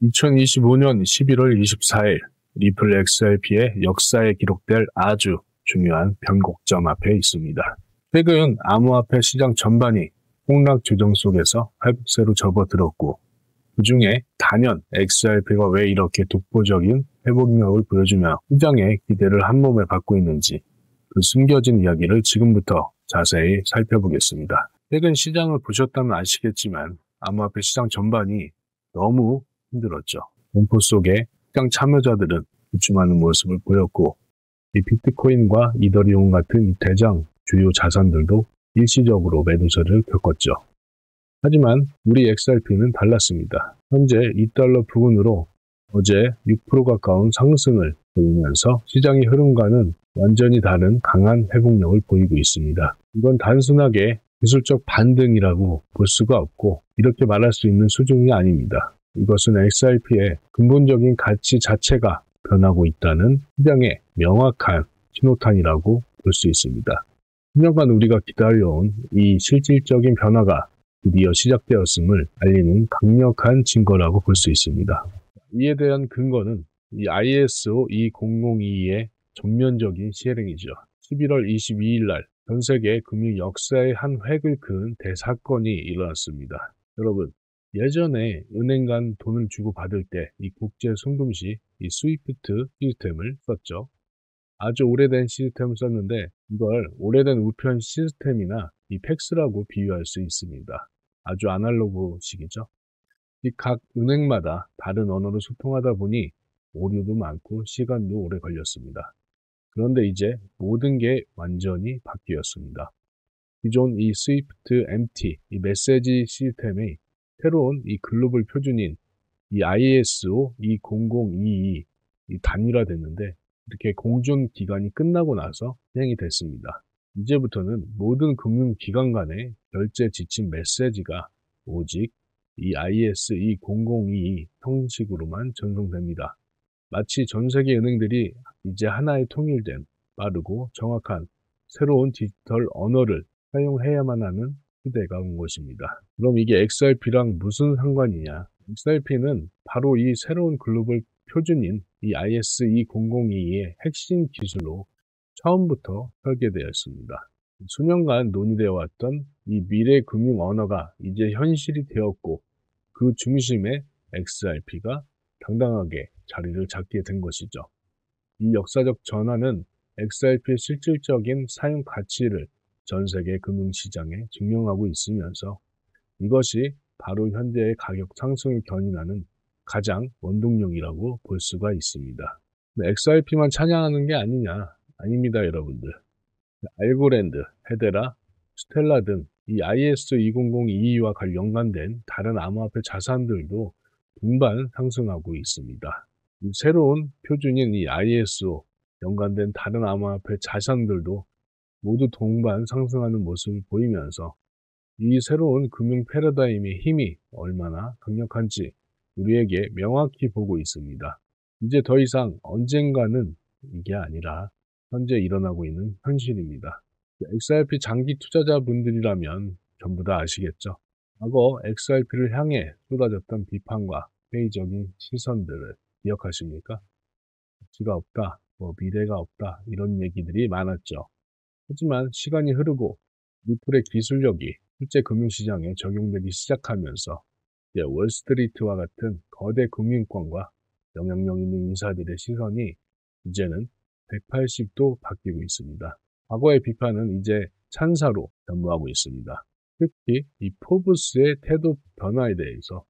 2025년 11월 24일 리플 XRP의 역사에 기록될 아주 중요한 변곡점 앞에 있습니다. 최근 암호화폐 시장 전반이 폭락 조정 속에서 회복세로 접어들었고, 그 중에 단연 XRP가 왜 이렇게 독보적인 회복력을 보여주며 시장의 기대를 한몸에 받고 있는지, 그 숨겨진 이야기를 지금부터 자세히 살펴보겠습니다. 최근 시장을 보셨다면 아시겠지만 암호화폐 시장 전반이 너무 힘들었죠. 공포 속에 시장 참여자들은 주춤하는 모습을 보였고, 이 비트코인과 이더리움 같은 대장 주요 자산들도 일시적으로 매도세를 겪었죠. 하지만 우리 XRP는 달랐습니다. 현재 2달러 부근으로 어제 6% 가까운 상승을 보이면서 시장의 흐름과는 완전히 다른 강한 회복력을 보이고 있습니다. 이건 단순하게 기술적 반등이라고 볼 수가 없고, 이렇게 말할 수 있는 수준이 아닙니다. 이것은 XRP의 근본적인 가치 자체가 변하고 있다는 시장의 명확한 신호탄이라고 볼 수 있습니다. 10년간 우리가 기다려온 이 실질적인 변화가 드디어 시작되었음을 알리는 강력한 증거라고 볼 수 있습니다. 이에 대한 근거는 이 ISO 20022의 전면적인 실행이죠. 11월 22일 날 전 세계 금융 역사의 한 획을 그은 대사건이 일어났습니다. 여러분, 예전에 은행 간 돈을 주고 받을 때 이 국제 송금시 이 스위프트 시스템을 썼죠. 아주 오래된 시스템을 썼는데, 이걸 오래된 우편 시스템이나 이 팩스라고 비유할 수 있습니다. 아주 아날로그식이죠. 이 각 은행마다 다른 언어로 소통하다 보니 오류도 많고 시간도 오래 걸렸습니다. 그런데 이제 모든 게 완전히 바뀌었습니다. 기존 이 스위프트 MT, 이 메시지 시스템의 새로운 이 글로벌 표준인 이 ISO 20022 이 단일화됐는데, 이렇게 공존 기간이 끝나고 나서 시행이 됐습니다. 이제부터는 모든 금융기관 간의 결제 지침 메시지가 오직 이 IS 20022 형식으로만 전송됩니다. 마치 전 세계 은행들이 이제 하나의 통일된, 빠르고 정확한 새로운 디지털 언어를 사용해야만 하는 시대가 온 것입니다. 그럼 이게 XRP랑 무슨 상관이냐? XRP는 바로 이 새로운 글로벌 표준인 이 IS20022의 핵심 기술로 처음부터 설계되었습니다. 수년간 논의되어 왔던 이 미래 금융 언어가 이제 현실이 되었고, 그 중심에 XRP가 당당하게 자리를 잡게 된 것이죠. 이 역사적 전환은 XRP의 실질적인 사용 가치를 전 세계 금융시장에 증명하고 있으면서, 이것이 바로 현재의 가격 상승을 견인하는 가장 원동력이라고 볼 수가 있습니다. XRP만 찬양하는 게 아니냐? 아닙니다, 여러분들. 알고랜드, 헤데라, 스텔라 등 이 IS20022와 연관된 다른 암호화폐 자산들도 동반 상승하고 있습니다. 이 새로운 표준인 이 ISO 연관된 다른 암호화폐 자산들도 모두 동반 상승하는 모습을 보이면서, 이 새로운 금융 패러다임의 힘이 얼마나 강력한지 우리에게 명확히 보고 있습니다. 이제 더 이상 언젠가는 이게 아니라 현재 일어나고 있는 현실입니다. XRP 장기 투자자분들이라면 전부 다 아시겠죠? 과거 XRP를 향해 쏟아졌던 비판과 회의적인 시선들을 기억하십니까? 가치가 없다, 미래가 없다, 이런 얘기들이 많았죠. 하지만 시간이 흐르고 리플의 기술력이 실제 금융시장에 적용되기 시작하면서 월스트리트와 같은 거대 금융권과 영향력 있는 인사들의 시선이 이제는 180도 바뀌고 있습니다. 과거의 비판은 이제 찬사로 변모하고 있습니다. 특히 이 포브스의 태도 변화에 대해서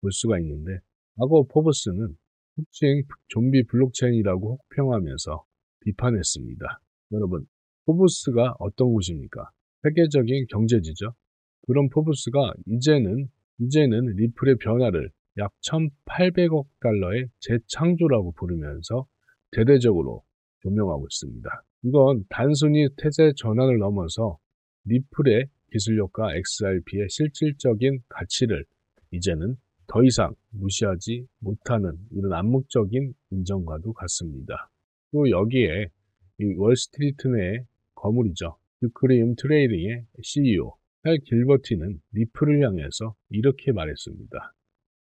볼 수가 있는데, 과거 포브스는 흑수행 좀비 블록체인이라고 혹평하면서 비판했습니다. 여러분, 포브스가 어떤 곳입니까? 세계적인 경제지죠. 그런 포브스가 이제는 리플의 변화를 약 1,800억 달러의 재창조라고 부르면서 대대적으로 조명하고 있습니다. 이건 단순히 태세 전환을 넘어서 리플의 기술력과 XRP의 실질적인 가치를 이제는 더 이상 무시하지 못하는 이런 암묵적인 인정과도 같습니다. 또 여기에 이 월스트리트 내의 거물이죠. 뷰크리움 트레이딩의 CEO 할 길버티는 리플을 향해서 이렇게 말했습니다.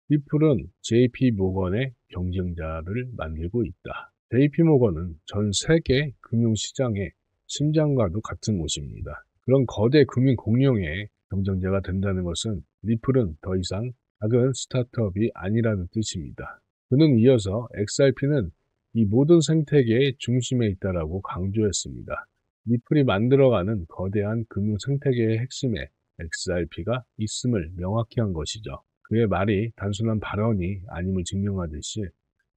리플은 JP모건의 경쟁자를 만들고 있다. JP모건은 전 세계 금융시장의 심장과도 같은 곳입니다. 그런 거대 금융 공룡의 경쟁자가 된다는 것은 리플은 더 이상 작은 스타트업이 아니라는 뜻입니다. 그는 이어서 XRP는 이 모든 생태계의 중심에 있다라고 강조했습니다. 리플이 만들어가는 거대한 금융 생태계의 핵심에 XRP가 있음을 명확히 한 것이죠. 그의 말이 단순한 발언이 아님을 증명하듯이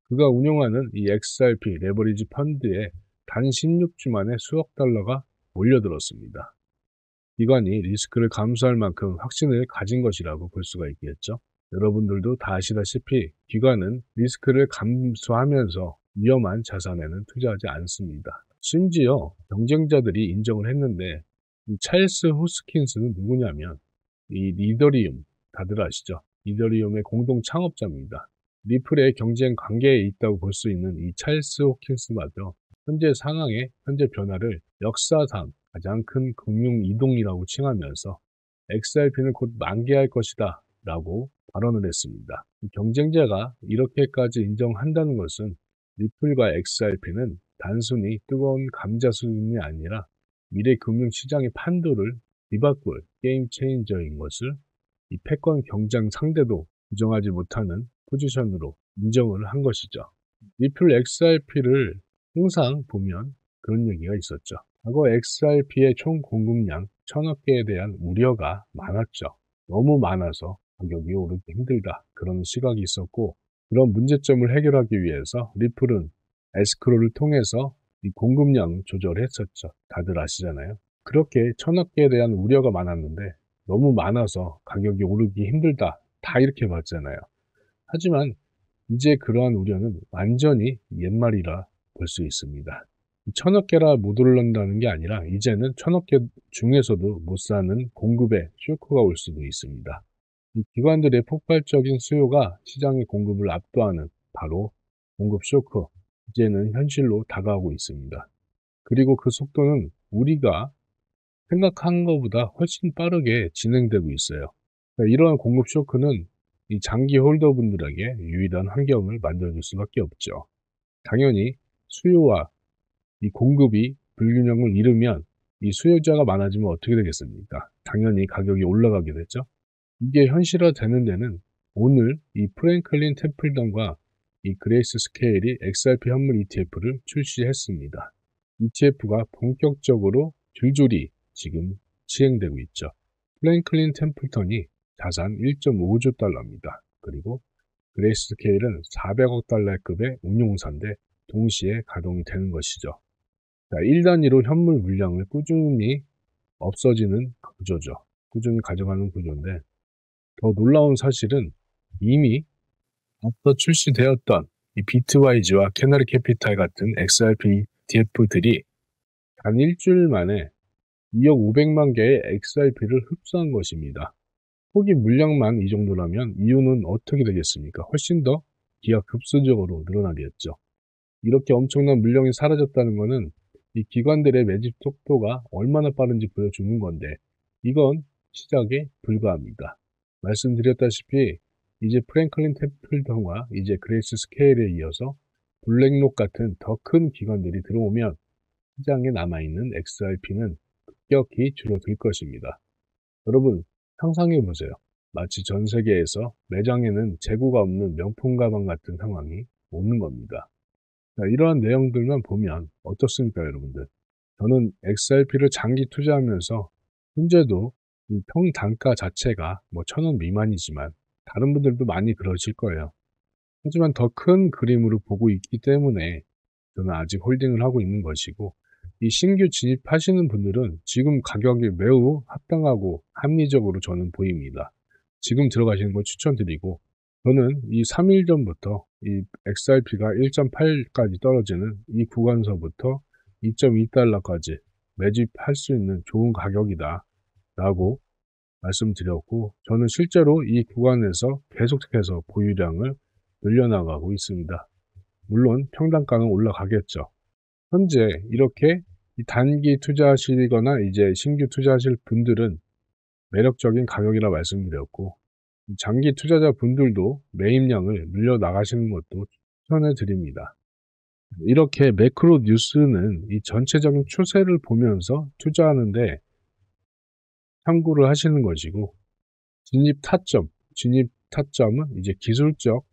그가 운영하는 이 XRP 레버리지 펀드에 단 16주 만에 수억 달러가 몰려들었습니다. 기관이 리스크를 감수할 만큼 확신을 가진 것이라고 볼 수가 있겠죠. 여러분들도 다 아시다시피 기관은 리스크를 감수하면서 위험한 자산에는 투자하지 않습니다. 심지어 경쟁자들이 인정을 했는데 이 찰스 호스킨스는 누구냐면 이 이더리움 다들 아시죠? 이더리움의 공동 창업자입니다. 리플의 경쟁 관계에 있다고 볼 수 있는 이 찰스 호킨스마저 현재 상황의 현재 변화를 역사상 가장 큰 금융 이동이라고 칭하면서 XRP는 곧 만개할 것이다 라고 발언을 했습니다. 경쟁자가 이렇게까지 인정한다는 것은 리플과 XRP는 단순히 뜨거운 감자 수준이 아니라 미래 금융시장의 판도를 뒤바꿀 게임 체인저인 것을 이 패권 경쟁 상대도 부정하지 못하는 포지션으로 인정을 한 것이죠. 리플 XRP를 항상 보면 그런 얘기가 있었죠. 과거 XRP의 총 공급량 1000억 개에 대한 우려가 많았죠. 너무 많아서 가격이 오르기 힘들다. 그런 시각이 있었고 그런 문제점을 해결하기 위해서 리플은 에스크로를 통해서 이 공급량 조절했었죠. 다들 아시잖아요. 그렇게 1000억 개에 대한 우려가 많았는데 너무 많아서 가격이 오르기 힘들다. 다 이렇게 봤잖아요. 하지만 이제 그러한 우려는 완전히 옛말이라 볼 수 있습니다. 1000억 개라 못 오른다는 게 아니라 이제는 1000억 개 중에서도 못 사는 공급에 쇼크가 올 수도 있습니다. 이 기관들의 폭발적인 수요가 시장의 공급을 압도하는 바로 공급 쇼크, 이제는 현실로 다가오고 있습니다. 그리고 그 속도는 우리가 생각한 것보다 훨씬 빠르게 진행되고 있어요. 그러니까 이러한 공급 쇼크는 이 장기 홀더분들에게 유일한 환경을 만들어줄 수밖에 없죠. 당연히 수요와 이 공급이 불균형을 이루면 이 수요자가 많아지면 어떻게 되겠습니까? 당연히 가격이 올라가게 되죠. 이게 현실화되는 데는 오늘 이 프랭클린 템플턴과 이 그레이스 스케일이 XRP 현물 ETF를 출시했습니다. ETF가 본격적으로 줄줄이 지금 시행되고 있죠. 프랭클린 템플턴이 자산 1.5조 달러입니다. 그리고 그레이스 스케일은 400억 달러급의 운용사인데 동시에 가동이 되는 것이죠. 1단위로 현물 물량을 꾸준히 없어지는 구조죠. 꾸준히 가져가는 구조인데 더 놀라운 사실은 이미 앞서 출시되었던 이 비트와이즈와 캐너리 캐피탈 같은 XRP ETF들이 단 일주일 만에 2억 500만 개의 XRP를 흡수한 것입니다. 초기 물량만 이 정도라면 이유는 어떻게 되겠습니까? 훨씬 더 기하급수적으로 늘어나겠죠. 이렇게 엄청난 물량이 사라졌다는 것은 이 기관들의 매집 속도가 얼마나 빠른지 보여주는 건데 이건 시작에 불과합니다. 말씀드렸다시피 이제 프랭클린 템플턴과 이제 그레이스 스케일에 이어서 블랙록 같은 더 큰 기관들이 들어오면 시장에 남아있는 XRP는 급격히 줄어들 것입니다. 여러분 상상해 보세요. 마치 전 세계에서 매장에는 재고가 없는 명품 가방 같은 상황이 오는 겁니다. 자, 이러한 내용들만 보면 어떻습니까, 여러분들? 저는 XRP를 장기 투자하면서 현재도 이 평단가 자체가 뭐 1000원 미만이지만 다른 분들도 많이 그러실 거예요. 하지만 더 큰 그림으로 보고 있기 때문에 저는 아직 홀딩을 하고 있는 것이고 이 신규 진입하시는 분들은 지금 가격이 매우 합당하고 합리적으로 저는 보입니다. 지금 들어가시는 걸 추천드리고 저는 이 3일 전부터 이 XRP가 1.8까지 떨어지는 이 구간서부터 2.2달러까지 매집할 수 있는 좋은 가격이다 라고 말씀드렸고 저는 실제로 이 구간에서 계속해서 보유량을 늘려나가고 있습니다. 물론 평단가는 올라가겠죠. 현재 이렇게 단기 투자하시거나 이제 신규 투자하실 분들은 매력적인 가격이라 말씀드렸고 장기 투자자 분들도 매입량을 늘려나가시는 것도 추천해 드립니다. 이렇게 매크로 뉴스는 이 전체적인 추세를 보면서 투자하는데 참고를 하시는 것이고, 진입 타점은 이제 기술적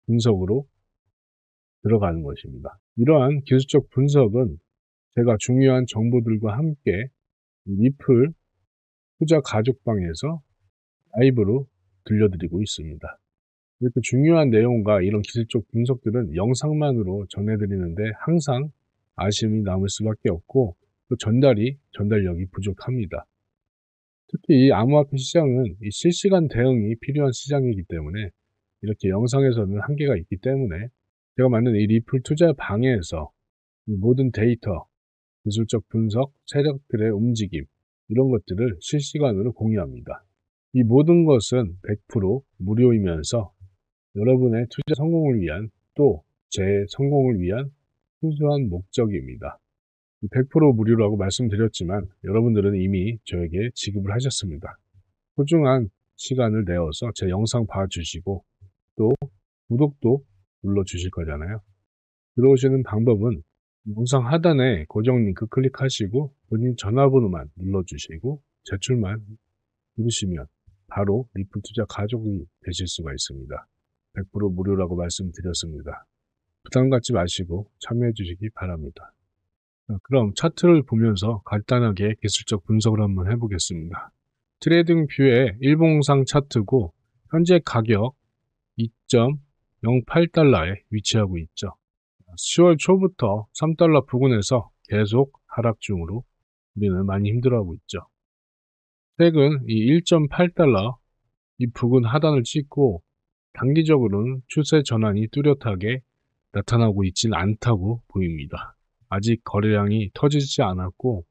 분석으로 들어가는 것입니다. 이러한 기술적 분석은 제가 중요한 정보들과 함께 리플 투자 가족방에서 라이브로 들려드리고 있습니다. 이렇게 중요한 내용과 이런 기술적 분석들은 영상만으로 전해드리는데 항상 아쉬움이 남을 수밖에 없고 또 전달력이 부족합니다. 특히 이 암호화폐 시장은 이 실시간 대응이 필요한 시장이기 때문에 이렇게 영상에서는 한계가 있기 때문에 제가 만든 이 리플 투자 방에서 이 모든 데이터, 기술적 분석, 세력들의 움직임 이런 것들을 실시간으로 공유합니다. 이 모든 것은 100% 무료이면서 여러분의 투자 성공을 위한 또 제 성공을 위한 순수한 목적입니다. 100% 무료라고 말씀드렸지만 여러분들은 이미 저에게 지급을 하셨습니다. 소중한 시간을 내어서 제 영상 봐주시고 또 구독도 눌러주실 거잖아요. 들어오시는 방법은 영상 하단에 고정 링크 클릭하시고 본인 전화번호만 눌러주시고 제출만 누르시면 바로 리플 투자 가족이 되실 수가 있습니다. 100% 무료라고 말씀드렸습니다. 부담 갖지 마시고 참여해 주시기 바랍니다. 그럼 차트를 보면서 간단하게 기술적 분석을 한번 해보겠습니다. 트레이딩 뷰의 일봉상 차트고 현재 가격 2.08달러에 위치하고 있죠. 10월 초부터 3달러 부근에서 계속 하락 중으로 우리는 많이 힘들어하고 있죠. 최근 이 1.8달러 이 부근 하단을 찍고 단기적으로는 추세 전환이 뚜렷하게 나타나고 있지는 않다고 보입니다. 아직 거래량이 터지지 않았고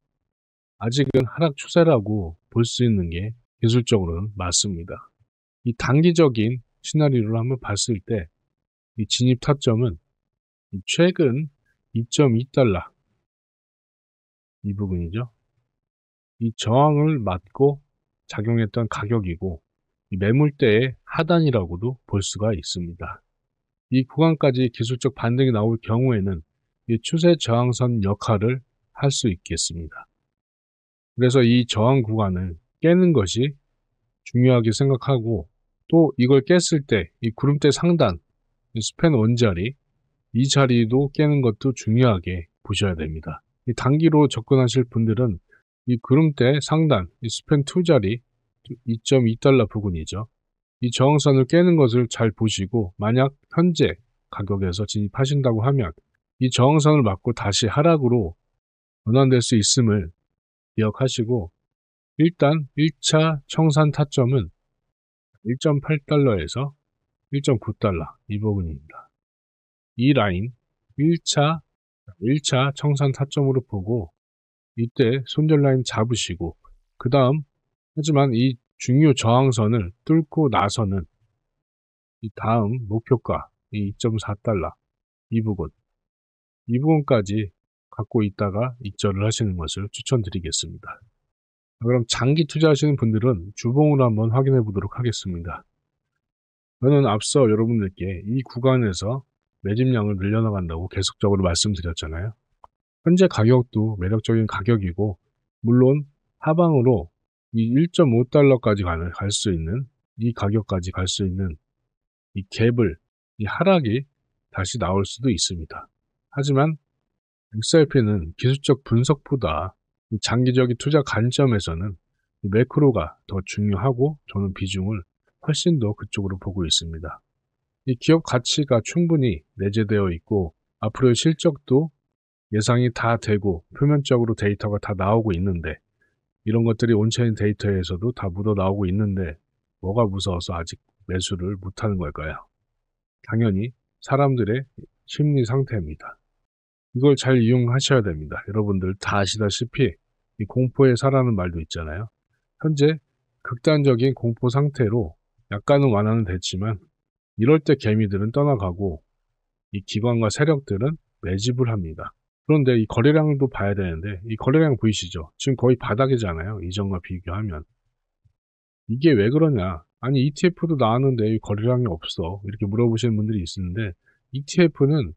아직은 하락 추세라고 볼 수 있는 게 기술적으로는 맞습니다. 이 단기적인 시나리오를 한번 봤을 때 이 진입 타점은 최근 2.2달러 이 부분이죠. 이 저항을 맞고 작용했던 가격이고 이 매물대의 하단이라고도 볼 수가 있습니다. 이 구간까지 기술적 반등이 나올 경우에는 이 추세 저항선 역할을 할 수 있겠습니다. 그래서 이 저항 구간을 깨는 것이 중요하게 생각하고 또 이걸 깼을 때 이 구름대 상단, 이 스팬 원자리 이 자리도 깨는 것도 중요하게 보셔야 됩니다. 이 단기로 접근하실 분들은 이 구름대 상단, 이 스팬 2자리 2.2달러 부근이죠. 이 저항선을 깨는 것을 잘 보시고 만약 현재 가격에서 진입하신다고 하면 이 저항선을 맞고 다시 하락으로 전환될 수 있음을 기억하시고 일단 1차 청산 타점은 1.8달러에서 1.9달러 이 부분입니다. 이 라인 1차 청산 타점으로 보고 이때 손절 라인 잡으시고 그 다음 하지만 이 중요 저항선을 뚫고 나서는 이 다음 목표가 이 2.4달러 이 부분까지 갖고 있다가 익절을 하시는 것을 추천드리겠습니다. 그럼 장기 투자하시는 분들은 주봉으로 한번 확인해 보도록 하겠습니다. 저는 앞서 여러분들께 이 구간에서 매집량을 늘려나간다고 계속적으로 말씀드렸잖아요. 현재 가격도 매력적인 가격이고 물론 하방으로 이 1.5달러까지 갈 수 있는 이 가격까지 갈 수 있는 이 갭을 이 하락이 다시 나올 수도 있습니다. 하지만 XRP는 기술적 분석보다 장기적인 투자 관점에서는 매크로가 더 중요하고 저는 비중을 훨씬 더 그쪽으로 보고 있습니다. 이 기업 가치가 충분히 내재되어 있고 앞으로의 실적도 예상이 다 되고 표면적으로 데이터가 다 나오고 있는데 이런 것들이 온체인 데이터에서도 다 묻어 나오고 있는데 뭐가 무서워서 아직 매수를 못하는 걸까요? 당연히 사람들의 심리 상태입니다. 이걸 잘 이용하셔야 됩니다. 여러분들 다 아시다시피 이 공포에 사라는 말도 있잖아요. 현재 극단적인 공포 상태로 약간은 완화는 됐지만 이럴 때 개미들은 떠나가고 이 기관과 세력들은 매집을 합니다. 그런데 이 거래량도 봐야 되는데 이 거래량 보이시죠? 지금 거의 바닥이잖아요. 이전과 비교하면. 이게 왜 그러냐? 아니 ETF도 나왔는데 왜 거래량이 없어? 이렇게 물어보시는 분들이 있는데 ETF는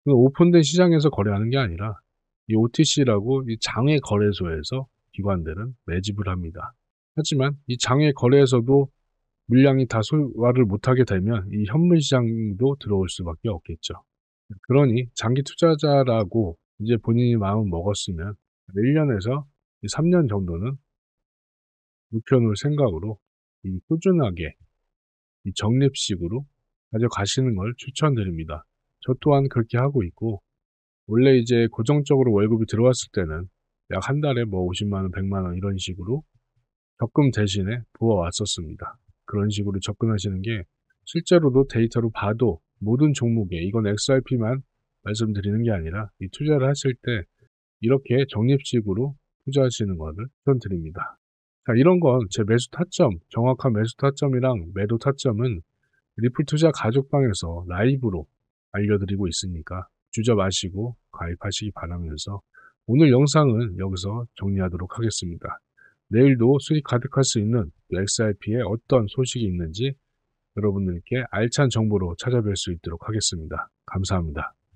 오픈된 시장에서 거래하는 게 아니라 이 OTC라고 이 장외 거래소에서 기관들은 매집을 합니다. 하지만 이 장외 거래에서도 물량이 다 소화를 못하게 되면 이 현물 시장도 들어올 수밖에 없겠죠. 그러니 장기 투자자라고 이제 본인이 마음 먹었으면 1년에서 3년 정도는 묵혀놓을 생각으로 이 꾸준하게 이 적립식으로 가져가시는 걸 추천드립니다. 저 또한 그렇게 하고 있고, 원래 이제 고정적으로 월급이 들어왔을 때는 약 한 달에 뭐 50만 원, 100만 원 이런 식으로 적금 대신에 부어왔었습니다. 그런 식으로 접근하시는 게 실제로도 데이터로 봐도 모든 종목에 이건 XRP만 말씀드리는 게 아니라 이 투자를 하실 때 이렇게 적립식으로 투자하시는 것을 추천드립니다. 자, 이런 건 제 매수 타점, 정확한 매수 타점이랑 매도 타점은 리플 투자 가족방에서 라이브로 알려드리고 있으니까 주저 마시고 가입하시기 바라면서 오늘 영상은 여기서 정리하도록 하겠습니다. 내일도 수익 가득할 수 있는 XRP에 어떤 소식이 있는지 여러분들께 알찬 정보로 찾아뵐 수 있도록 하겠습니다. 감사합니다.